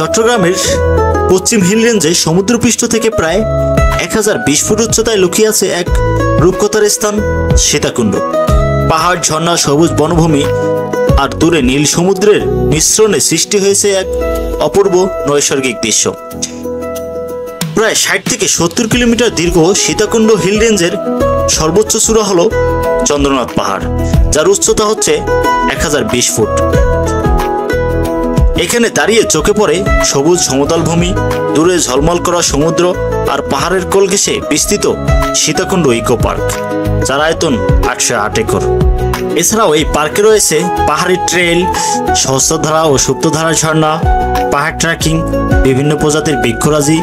চট্টগ্রামের পশ্চিম হিল রেঞ্জে সমুদ্রপৃষ্ঠ থেকে প্রায় 1020 ফুট উচ্চতায় লুকিয়ে আছে এক রূপকথার স্থান সীতাকুণ্ড। পাহাড়, ঝর্ণা, সবুজ বনভূমি আর দূরে নীল সমুদ্রের মিশ্রণে সৃষ্টি হয়েছে এক অপূর্ব নৈসর্গিক দৃশ্য। প্রায় 60 থেকে 70 কিলোমিটার দীর্ঘ সীতাকুণ্ড হিল রেঞ্জের সর্বোচ্চ চূড়া হলো চন্দ্রনাথ পাহাড়, যার উচ্চতা হচ্ছে 1020 ফুট। এখানে দাঁড়িয়ে চোখে পড়ে সবুজ সমতল ভূমি, দূরে ঝলমল করা সমুদ্র আর পাহাড়ের কোল ঘেঁষে বিস্তৃত সীতাকুণ্ড ইকো পার্ক, যার আয়তন 808 একর। এছাড়াও এই পার্কে রয়েছে পাহাড়ি ট্রেল, সহস্রধারা ও সুপ্তধারা ঝর্ণা, পাহাড় ট্রেকিং, বিভিন্ন প্রজাতির বৃক্ষরাজি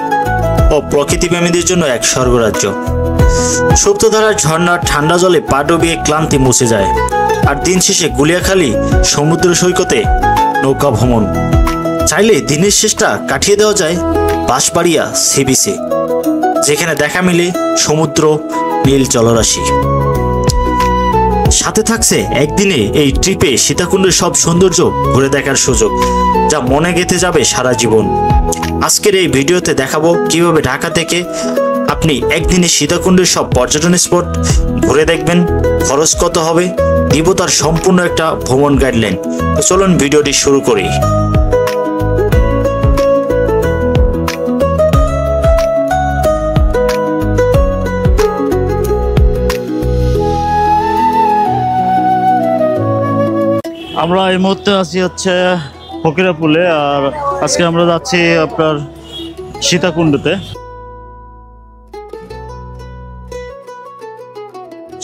ও প্রকৃতিপ্রেমীদের জন্য এক স্বর্গরাজ্য। সুপ্তধারার ঝর্ণার ঠান্ডা জলে পা ডুবিয়ে ক্লান্তি মুছে যায়, আর দিন শেষে গুলিয়াখালী সমুদ্র সৈকতে নৌকা ভ্রমণ। চাইলে দিনের শেষটা কাটিয়ে দেওয়া যায় বাঁশবাড়িয়া সি বিচে, যেখানে দেখা মিলে সমুদ্র, নীল জলরাশি। সাথে থাকছে একদিনে এই ট্রিপে সীতাকুণ্ডের সব সৌন্দর্য ঘুরে দেখার সুযোগ, যা মনে গেঁথে যাবে সারা জীবন। আজকের এই ভিডিওতে দেখাবো কিভাবে ঢাকা থেকে আপনি একদিনে সীতাকুণ্ডের সব পর্যটন স্পট ঘুরে দেখবেন, খরচ কত হবে, দিব তার সম্পূর্ণ একটা ভ্রমণ গাইডলাইন। তো চলুন ভিডিওটি শুরু করি। আমরা এই মুহূর্তে আছি হচ্ছে ফকিরাপুলে, আর আজকে আমরা যাচ্ছি আপনার সীতাকুণ্ডতে।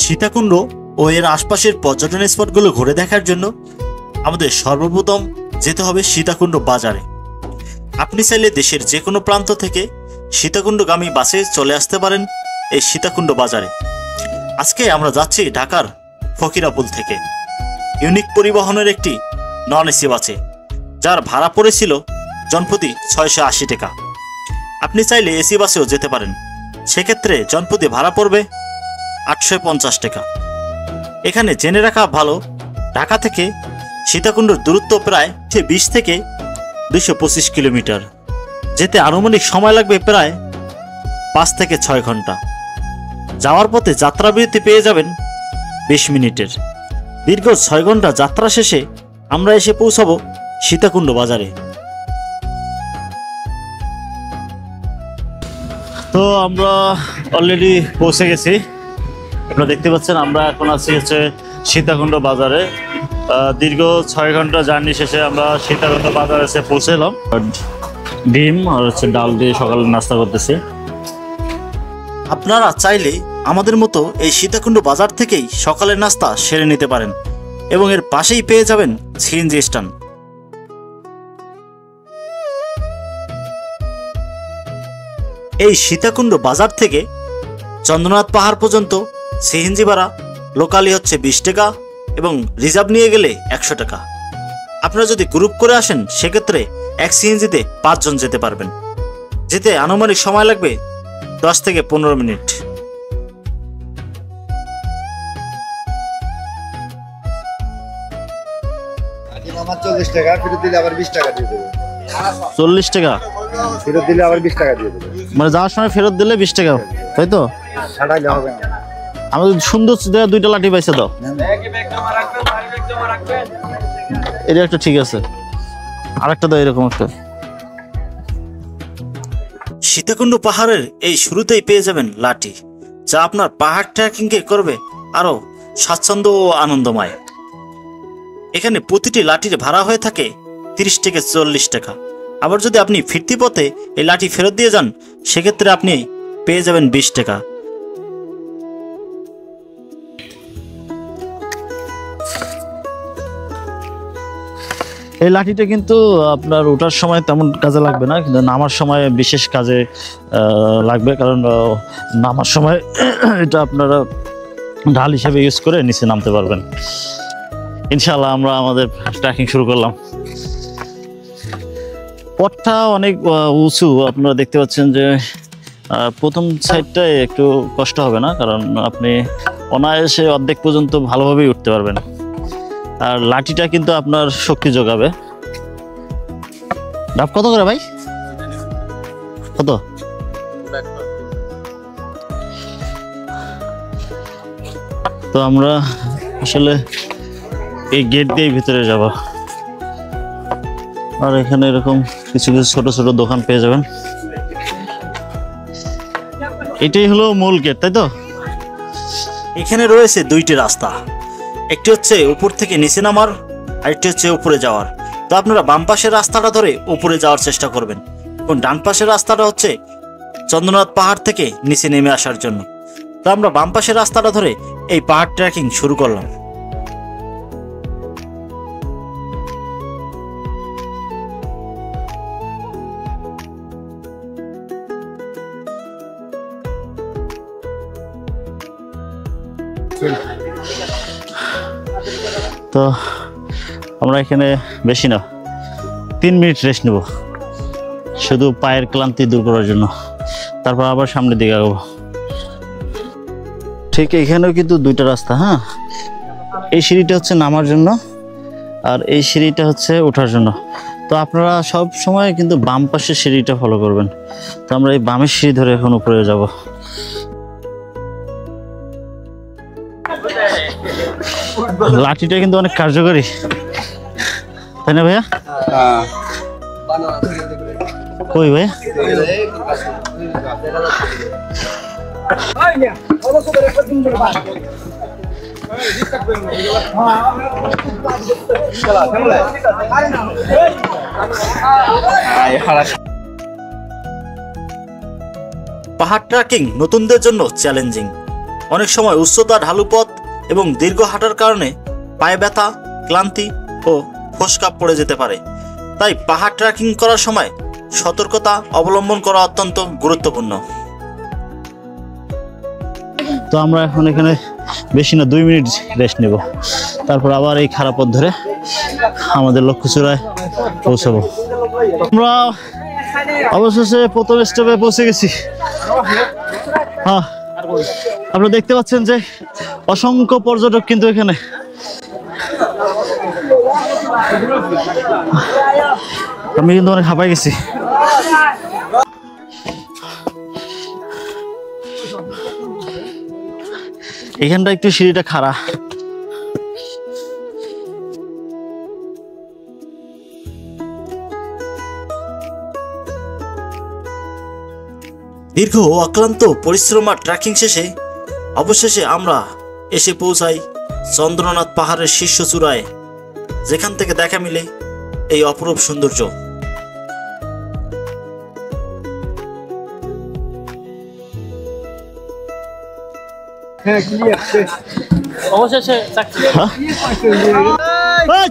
সীতাকুণ্ড ও এর আশপাশের পর্যটন স্পটগুলো ঘুরে দেখার জন্য আমাদের সর্বপ্রথম যেতে হবে সীতাকুণ্ড বাজারে। আপনি চাইলে দেশের যে কোনো প্রান্ত থেকে সীতাকুণ্ডগামী বাসে চলে আসতে পারেন এই সীতাকুণ্ড বাজারে। আজকে আমরা যাচ্ছি ঢাকার ফকিরাপুল থেকে ইউনিক পরিবহনের একটি নন এসি বাসে, যার ভাড়া পড়েছিল জনপ্রতি 680 টাকা। আপনি চাইলে এসি বাসেও যেতে পারেন, সেক্ষেত্রে জনপ্রতি ভাড়া পড়বে 850 টাকা। এখানে জেনে রাখা ভালো, ঢাকা থেকে সীতাকুণ্ডর দূরত্ব প্রায় 20 থেকে 225 কিলোমিটার। যেতে আনুমানিক সময় লাগবে প্রায় 5 থেকে 6 ঘন্টা। যাওয়ার পথে যাত্রাবিরতি পেয়ে যাবেন 20 মিনিটের। দীর্ঘ 6 ঘন্টা যাত্রা শেষে আমরা এসে পৌঁছাবো সীতাকুণ্ড বাজারে। তো আমরা অলরেডি পৌঁছে গেছি। আপনারা দেখতে পাচ্ছেন আমরা এখন আছি হচ্ছে সীতাকুণ্ড বাজারে। দীর্ঘ 6 ঘন্টা জার্নি শেষে আমরা সীতাকুণ্ড বাজারে এসে পৌঁছলাম। ডিম আর হচ্ছে ডাল দিয়ে সকালে নাস্তা করতেছি। আপনারা চাইলে আমাদের মতো এই সীতাকুণ্ড বাজার থেকেই সকালের নাস্তা সেরে নিতে পারেন, এবং এর পাশেই পেয়ে যাবেন সিএনজি স্ট্যান্ড। এই সীতাকুণ্ড বাজার থেকে চন্দ্রনাথ পাহাড় পর্যন্ত সিএনজি ভাড়া লোকালি হচ্ছে 20 টাকা এবং রিজার্ভ নিয়ে গেলে 100 টাকা। আপনারা যদি গ্রুপ করে আসেন সেক্ষেত্রে এক সিএনজিতে 5 জন যেতে পারবেন। যেতে আনুমানিক সময় লাগবে 10 থেকে 15 মিনিট। আমার 40 টাকা, ফেরত দিলে আবার 20 টাকা দিয়ে দেবো। 40 টাকা ফেরত দিলে আবার 20 টাকা দিয়ে দেবো। মানে যাওয়ার সময় ফেরত দিলে 20 টাকা, তাই তো? ছাড়াইলে হবে না। আমাদের সুন্দর দেওয়া 2টা লাঠি পাইছে তো, এটা একটা ঠিক আছে, আরেকটা তো এরকম একটা। সীতাকুণ্ড পাহাড়ের এই শুরুতেই পেয়ে যাবেন লাঠি, যা আপনার পাহাড় ট্রেকিংকে করবে আরো স্বাচ্ছন্দ্য ও আনন্দময়। এখানে প্রতিটি লাঠির ভাড়া হয়ে থাকে 30 থেকে 40 টাকা। আবার যদি আপনি ফিরতি পথে এই লাঠি ফেরত দিয়ে যান সেক্ষেত্রে আপনি পেয়ে যাবেন 20 টাকা। এই লাঠিটা কিন্তু আপনার ওঠার সময় তেমন কাজে লাগবে না, কিন্তু নামার সময় বিশেষ কাজে লাগবে, কারণ নামার সময় এটা আপনারা ঢাল হিসেবে ইউজ করে নিচে নামতে পারবেন। ইনশাআল্লাহ আমরা আমাদের ট্রেকিং শুরু করলাম। পথটা অনেক উঁচু, আপনারা দেখতে পাচ্ছেন যে প্রথম সাইডটায় একটু কষ্ট হবে না, কারণ আপনি অনায়াসে অর্ধেক পর্যন্ত ভালোভাবেই উঠতে পারবেন। আর লাঠিটা কিন্তু আপনার শক্তি যোগাবে। ডাব কত করে ভাই? কত? তো আমরা আসলে এই গেট দিয়ে ভিতরে যাব, আর এখানে এরকম কিছু কিছু ছোট ছোট দোকান পেয়ে যাবেন। এটাই হলো মূল গেট, তাই তো? এখানে রয়েছে দুইটি রাস্তা, একটি হচ্ছে উপর থেকে নিচে নামার, আরেকটি হচ্ছে উপরে যাওয়ার। তো আপনারা বাম পাশের রাস্তাটা ধরে উপরে যাওয়ার চেষ্টা করবেন, এবং ডান পাশের রাস্তাটা হচ্ছে চন্দ্রনাথ পাহাড় থেকে নিচে নেমে আসার জন্য। তো আমরা বাম পাশের রাস্তাটা ধরে এই পাহাড় ট্রেকিং শুরু করলাম। তো আমরা এখানে বেশি না 3 মিনিট রেস্ট নেব, শুধু পায়ের ক্লান্তি দূর করার জন্য, তারপর আবার সামনের দিকে আগাবো। ঠিক এখানেও কিন্তু দুইটা রাস্তা। হ্যাঁ, এই সিঁড়িটা হচ্ছে নামার জন্য, আর এই সিঁড়িটা হচ্ছে ওঠার জন্য। তো আপনারা সব সময় কিন্তু বাম পাশের সিঁড়িটা ফলো করবেন। তো আমরা এই বামের সিঁড়ি ধরে এখন উপরে যাব। লাঠিটা কিন্তু অনেক কার্যকরী, তাই না ভাইয়া? কই ভাইয়া? পাহাড় ট্রেকিং নতুনদের জন্য চ্যালেঞ্জিং। অনেক সময় উচ্চতা, ঢালু পথ এবং দীর্ঘ হাঁটার কারণে পায়ে ব্যথা, ক্লান্তি ও ফোসকা পড়ে যেতে পারে। তাই পাহাড় ট্রেকিং করার সময় সতর্কতা অবলম্বন করা অত্যন্ত গুরুত্বপূর্ণ। তো আমরা এখন এখানে বেশি না 2 মিনিট রেস্ট নেব, তারপর আবার এই খারাপ পথ ধরে আমাদের লক্ষ্যচূড়ায় পৌঁছাবো। আমরা অবশেষে প্রথম স্টপে পৌঁছে গেছি। হ্যাঁ, আপনারা দেখতে পাচ্ছেন যে অসংখ্য পর্যটক কিন্তু এখানে। আমি কিন্তু অনেক হাঁপাই গেছি। এখানটা একটু সিঁড়িটা খাড়া। দীর্ঘ ও অক্লান্ত পরিশ্রম আর ট্রেকিং শেষে অবশেষে আমরা এসে পৌঁছাই চন্দ্রনাথ পাহাড়ের শীর্ষ চূড়ায়, যেখান থেকে দেখা মিলে এই অপরূপ সৌন্দর্য। অবশেষে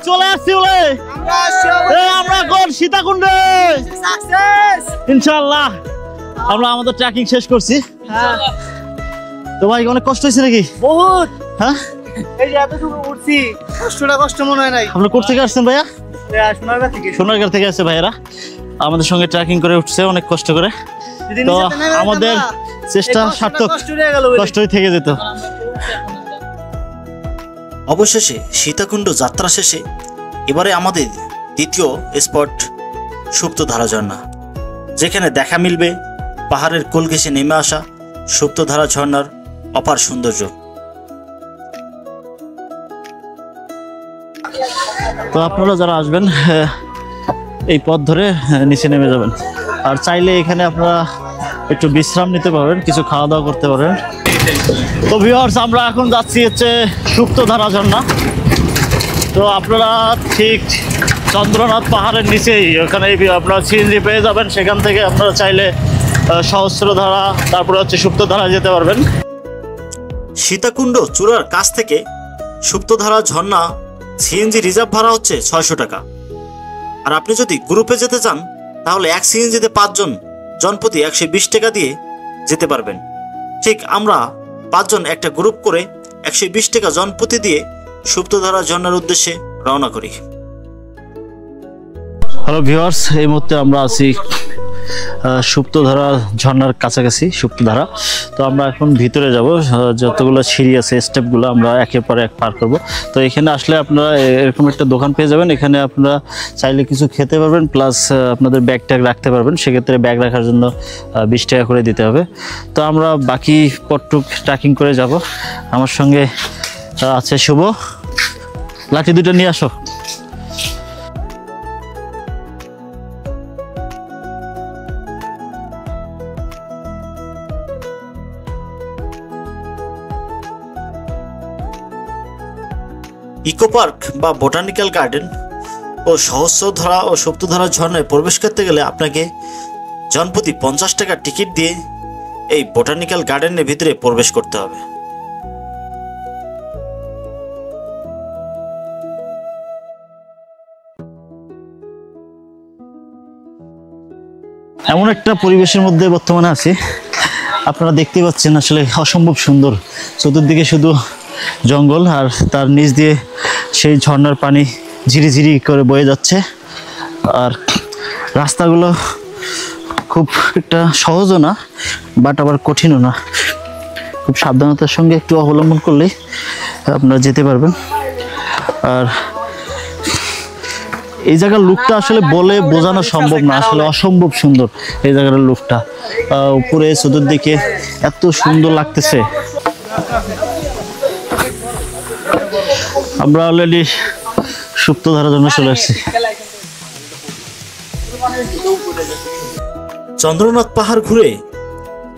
চলে আসছি বলে আমরা কোন সীতাকুণ্ডে ইনশাআল্লাহ আমরা আমাদের ট্রেকিং শেষ করছি। তো ভাই অনেক কষ্ট হয়েছে নাকি? বহুত। হ্যাঁ, এই যে এতটুকু উঠছি, কষ্টটা কষ্ট মনে হয় নাই। আপনি কোথা থেকে আসছেন ভাইয়া? সোনারগাঁ থেকে। সোনারগাঁ থেকে আসছে ভাইয়েরা, আমাদের সঙ্গে ট্রেকিং করে উঠছে অনেক কষ্ট করে। তো আমাদের চেষ্টা সার্থক, কষ্টই থেকে যেত। অবশেষে সীতাকুণ্ড যাত্রা শেষে এবারে আমাদের দ্বিতীয় স্পট সুপ্তধারা ঝর্ণা, যেখানে দেখা মিলবে পাহাড়ের কোল ঘেঁষে নেমে আসা সুপ্তধারা ঝর্ণার অপার সৌন্দর্য। তো আপনারা যারা আসবেন এই পথ ধরে নিচে নেমে যাবেন, আর চাইলে এখানে আপনারা একটু বিশ্রাম নিতে পারবেন, কিছু খাওয়া দাওয়া করতে পারবেন। তো ভিউয়ার্স, আমরা এখন যাচ্ছি হচ্ছে সুপ্তধারা ঝর্ণা। তো আপনারা ঠিক চন্দ্রনাথ পাহাড়ের নিচেই ওখানে আপনারা সিএনজি পেয়ে যাবেন, সেখান থেকে আপনারা চাইলে সহস্রধারা, তারপরে হচ্ছে সুপ্তধারা যেতে পারবেন। সীতাকুণ্ড চূড়ার কাছ থেকে সুপ্তধারা ঝর্ণা সিএনজি রিজার্ভ ভাড়া হচ্ছে 600 টাকা। আর আপনি যদি গ্রুপে যেতে চান তাহলে এক সিএনজিতে 5 জন, জনপ্রতি 120 টাকা দিয়ে যেতে পারবেন। ঠিক আমরা 5 জন একটা গ্রুপ করে 120 টাকা জনপ্রতি দিয়ে সুপ্তধারা ঝর্ণার উদ্দেশ্যে রওনা করি। হ্যালো ভিউয়ার্স, এই মুহূর্তে আমরা আছি সুপ্তধারা ঝর্ণার কাছাকাছি সুপ্তধারা। তো আমরা এখন ভিতরে যাব, যতগুলো সিঁড়ি আছে স্টেপগুলো আমরা একের পর এক পার করব। তো এখানে আসলে আপনারা এরকম একটা দোকান পেয়ে যাবেন, এখানে আপনারা চাইলে কিছু খেতে পারবেন, প্লাস আপনাদের ব্যাগ ট্যাগ রাখতে পারবেন। সেক্ষেত্রে ব্যাগ রাখার জন্য 20 টাকা করে দিতে হবে। তো আমরা বাকি পটটুক ট্রেকিং করে যাব। আমার সঙ্গে আছে শুভ, লাঠি দুটো নিয়ে আসো। ইকো পার্ক বা বোটানিক্যাল গার্ডেন ও সহস্রধারা ও সুপ্তধারা ঝর্ণায় প্রবেশ করতে গেলে আপনাকে জনপ্রতি 50 টাকা টিকিট দিয়ে এই বোটানিক্যাল গার্ডেনের ভিতরে প্রবেশ করতে হবে। এমন একটা পরিবেশের মধ্যে বর্তমানে আছি, আপনারা দেখতে পাচ্ছেন আসলে অসম্ভব সুন্দর। চতুর্দিকে শুধু জঙ্গল আর তার নিচ দিয়ে সেই ঝর্ণার পানি ঝিরিঝিরি করে বয়ে যাচ্ছে। আর রাস্তাগুলো খুব একটা সহজও না, বাট আবার কঠিনও না। খুব সাবধানতার সঙ্গে একটু অবলম্বন করলেই আপনারা যেতে পারবেন। আর এই জায়গার লুকটা আসলে বলে বোঝানো সম্ভব না, আসলে অসম্ভব সুন্দর এই জায়গার লুকটা। উপরে চতুর্দিকে এত সুন্দর লাগতেছে। আমরা অলরেডি সুপ্তধারার জন্য চলে আসছি। চন্দ্রনাথ পাহাড় ঘুরে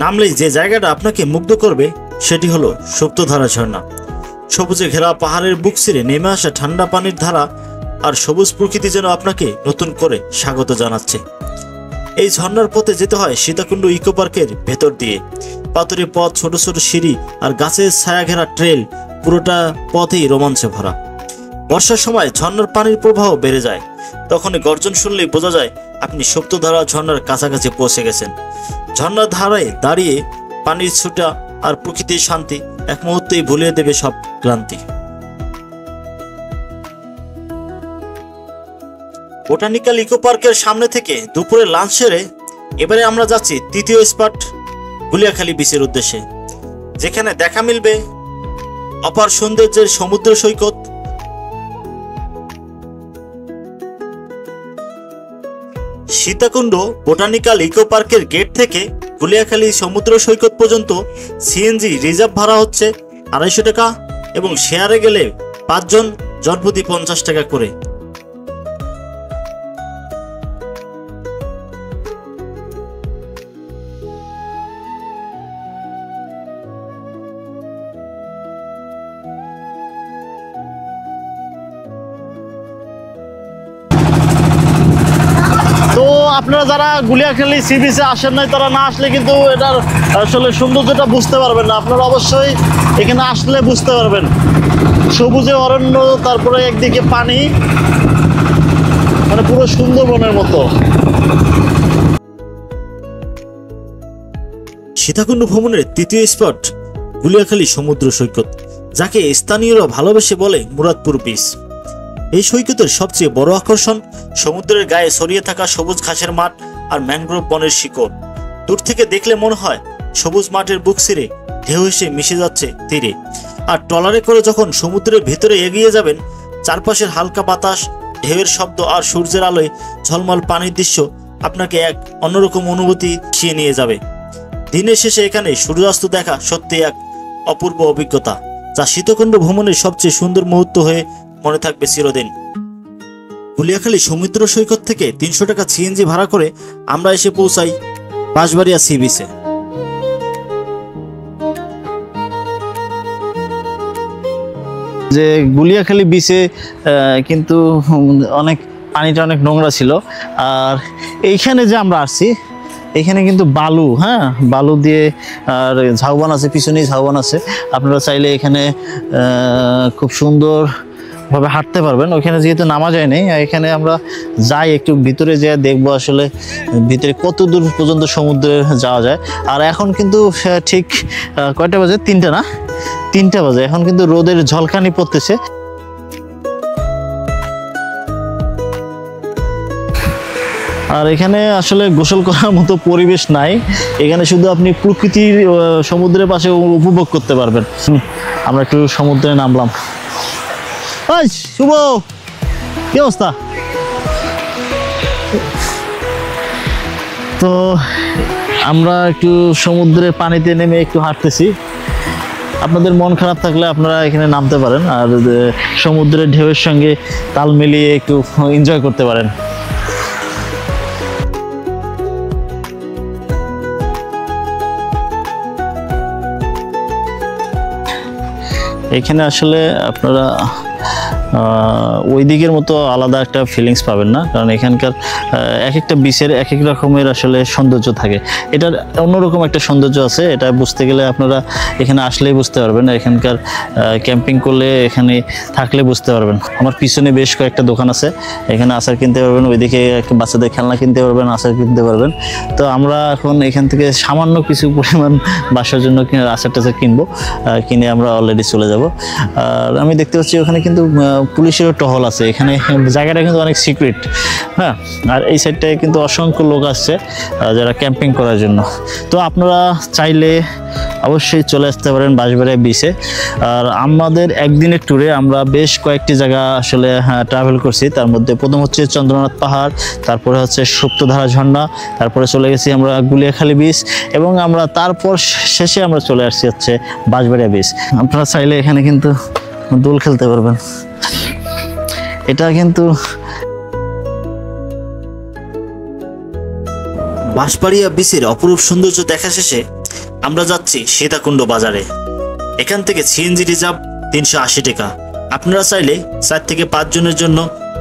নামলেই যে জায়গাটা আপনাকে মুগ্ধ করবে সেটি হলো সুপ্তধারা ঝর্ণা। সবুজে ঘেরা পাহাড়ের বুক ছিঁড়ে নেমে আসা ঠান্ডা পানির ধারা আর সবুজ প্রকৃতি যেন আপনাকে নতুন করে স্বাগত জানাচ্ছে। এই ঝর্ণার পথে যেতে হয় সীতাকুণ্ড ইকো পার্কের ভেতর দিয়ে। পাথুরে পথ, ছোট ছোট সিঁড়ি আর গাছের ছায়া ঘেরা ট্রেল, পুরোটা পথেই রোমাঞ্চে ভরা। বর্ষার সময় ঝর্ণার পানির প্রবাহ বেড়ে যায়, তখনই গর্জন শুনলেই বোঝা যায় আপনি সুপ্তধারা ঝর্ণার কাছাকাছি পৌঁছে গেছেন। ঝর্ণার ধারায় দাঁড়িয়ে পানির ছুটা আর প্রকৃতির শান্তি এক মুহূর্তেই ভুলিয়ে দেবে সব ক্লান্তি। বোটানিক্যাল ইকো পার্কের সামনে থেকে দুপুরে লাঞ্চ সেরে এবারে আমরা যাচ্ছি তৃতীয় স্পট গুলিয়াখালী বিচের উদ্দেশ্যে, যেখানে দেখা মিলবে অপার সৌন্দর্যের সমুদ্র সৈকত, সীতাকুণ্ড বোটানিক্যাল ইকো পার্কের গেট থেকে গুলিয়াখালী সমুদ্র সৈকত পর্যন্ত সিএনজি রিজার্ভ ভাড়া হচ্ছে 250 টাকা এবং শেয়ারে গেলে 5 জন জনপ্রতি 50 টাকা করে। আপনারা যারা গুলিয়াখালী সি বিচে আসেন নাই, তারা না আসলে কিন্তু এটার আসলে সৌন্দর্যটা বুঝতে পারবেন না। আপনারা অবশ্যই এখানে আসলে বুঝতে পারবেন। সবুজে অরণ্য, তারপরে একদিকে পানি, মানে পুরো সুন্দরবনের মতো। সীতাকুণ্ড ভ্রমণের তৃতীয় স্পট গুলিয়াখালী সমুদ্র সৈকত, যাকে স্থানীয়রা ভালোবেসে বলে মুরাদপুর বিচ। এই সৈকতের সবচেয়ে বড় আকর্ষণ সমুদ্রের গায়ে ছড়িয়ে থাকা সবুজ ঘাসের মাঠ আর ম্যানগ্রোভ বনের শিকড়। দূর থেকে দেখলে মনে হয় সবুজ মাঠের বুক ছিঁড়ে ঢেউ এসে মিশে যাচ্ছে তীরে। আর ট্রলারে করে যখন সমুদ্রের ভেতরে এগিয়ে যাবেন, চারপাশের হালকা বাতাস, ঢেউয়ের শব্দ আর সূর্যের আলোয় ঝলমল পানির দৃশ্য আপনাকে এক অন্যরকম অনুভূতি ছিয়ে নিয়ে যাবে। দিনের শেষে এখানে সূর্যাস্ত দেখা সত্যি এক অপূর্ব অভিজ্ঞতা, যা সীতাকুণ্ড ভ্রমণের সবচেয়ে সুন্দর মুহূর্ত হয়ে মনে থাকবে চিরদিন। গুলিয়াখালী সমুদ্র সৈকত থেকে 300 টাকা সিএনজি ভাড়া করে আমরা এসে পৌঁছাই বাঁশবাড়িয়া সি বিচে। যে গুলিয়াখালী বিচে কিন্তু অনেক পানিটা অনেক নোংরা ছিল। আর এইখানে যে আমরা আসছি, এখানে কিন্তু বালু, হ্যাঁ বালু দিয়ে আর ঝাউবন আছে, পিছনেই ঝাউবন আছে। আপনারা চাইলে এখানে খুব সুন্দর ভাবে হাঁটতে পারবেন। ওইখানে যেহেতু নামা যায়নি, এখানে আমরা যাই একটু ভিতরে যেয়ে দেখবো আসলে ভিতরে কত দূর পর্যন্ত সমুদ্রে যাওয়া যায়। আর এখন কিন্তু ঠিক কয়টা বাজে? 3টা না, 3টা বাজে। এখন কিন্তু রোদের ঝলকানি পড়তেছে। আর এখানে আসলে গোসল করার মতো পরিবেশ নাই, এখানে শুধু আপনি প্রকৃতির সমুদ্রের পাশে উপভোগ করতে পারবেন। আমরা একটু সমুদ্রে নামলাম। ওই শুভ, কি অবস্থা? তো আমরা একটু সমুদ্রের পানিতে নেমে একটু হাঁটতেছি। আপনাদের মন খারাপ থাকলে আপনারা এখানে নামতে পারেন আর সমুদ্রের ঢেউয়ের সঙ্গে তাল মিলিয়ে একটু এনজয় করতে পারেন। এখানে আসলে আপনারা ওই দিকের মতো আলাদা একটা ফিলিংস পাবেন না, কারণ এখানকার এক একটা বিচের এক এক রকমের আসলে সৌন্দর্য থাকে। এটার অন্যরকম একটা সৌন্দর্য আছে, এটা বুঝতে গেলে আপনারা এখানে আসলেই বুঝতে পারবেন, এখানকার ক্যাম্পিং করলে এখানে থাকলে বুঝতে পারবেন। আমার পিছনে বেশ কয়েকটা দোকান আছে, এখানে আচার কিনতে পারবেন, ওইদিকে বাচ্চাদের খেলনা কিনতে পারবেন, আচার কিনতে পারবেন। তো আমরা এখন এখান থেকে সামান্য কিছু পরিমাণ বাসার জন্য আচার টাচার কিনবো, কিনে আমরা অলরেডি চলে যাব। আর আমি দেখতে পাচ্ছি ওখানে কিন্তু পুলিশেরও টহল আছে, এখানে জায়গাটা কিন্তু অনেক সিক্রেট। হ্যাঁ, আর এই সাইডটায় কিন্তু অসংখ্য লোক আসছে যারা ক্যাম্পিং করার জন্য। তো আপনারা চাইলে অবশ্যই চলে আসতে পারেন বাঁশবাড়িয়া বিচে। আর আমাদের একদিনের ট্যুরে আমরা বেশ কয়েকটি জায়গা আসলে ট্রাভেল করছি, তার মধ্যে প্রথম হচ্ছে চন্দ্রনাথ পাহাড়, তারপরে হচ্ছে সুপ্তধারা ঝর্ণা, তারপরে চলে গেছি আমরা গুলিয়াখালী বিচ, এবং আমরা তারপর শেষে আমরা চলে আসছি হচ্ছে বাঁশবাড়িয়া বিচ। আপনারা চাইলে এখানে কিন্তু দোল খেলতে পারবেন। এটা কিন্তু বাঁশবাড়িয়া বিচের অপরূপ সৌন্দর্য দেখা শেষে আমরা যাচ্ছি সীতাকুণ্ড বাজারে। এখান থেকে সিএনজি রিজার্ভ 380 টাকা। আপনারা চাইলে 4 থেকে 5 জনের জন্য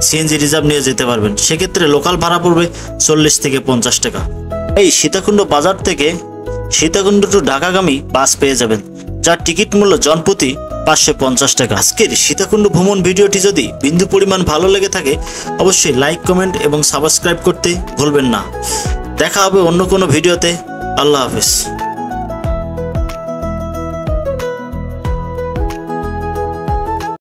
সিএনজি রিজার্ভ নিয়ে যেতে পারবেন, সেক্ষেত্রে লোকাল ভাড়া পড়বে 40 থেকে 50 টাকা। এই সীতাকুণ্ড বাজার থেকে সীতাকুণ্ড টু ঢাকাগামী বাস পেয়ে যাবেন, যার টিকিট মূল্য জনপ্রতি 550 টাকা। আজকের সীতাকুণ্ড ভ্রমণ ভিডিওটি যদি বিন্দু পরিমাণ ভালো লেগে থাকে অবশ্যই লাইক, কমেন্ট এবং সাবস্ক্রাইব করতে ভুলবেন না। দেখা হবে অন্য কোনো ভিডিওতে। আল্লাহ হাফেজ।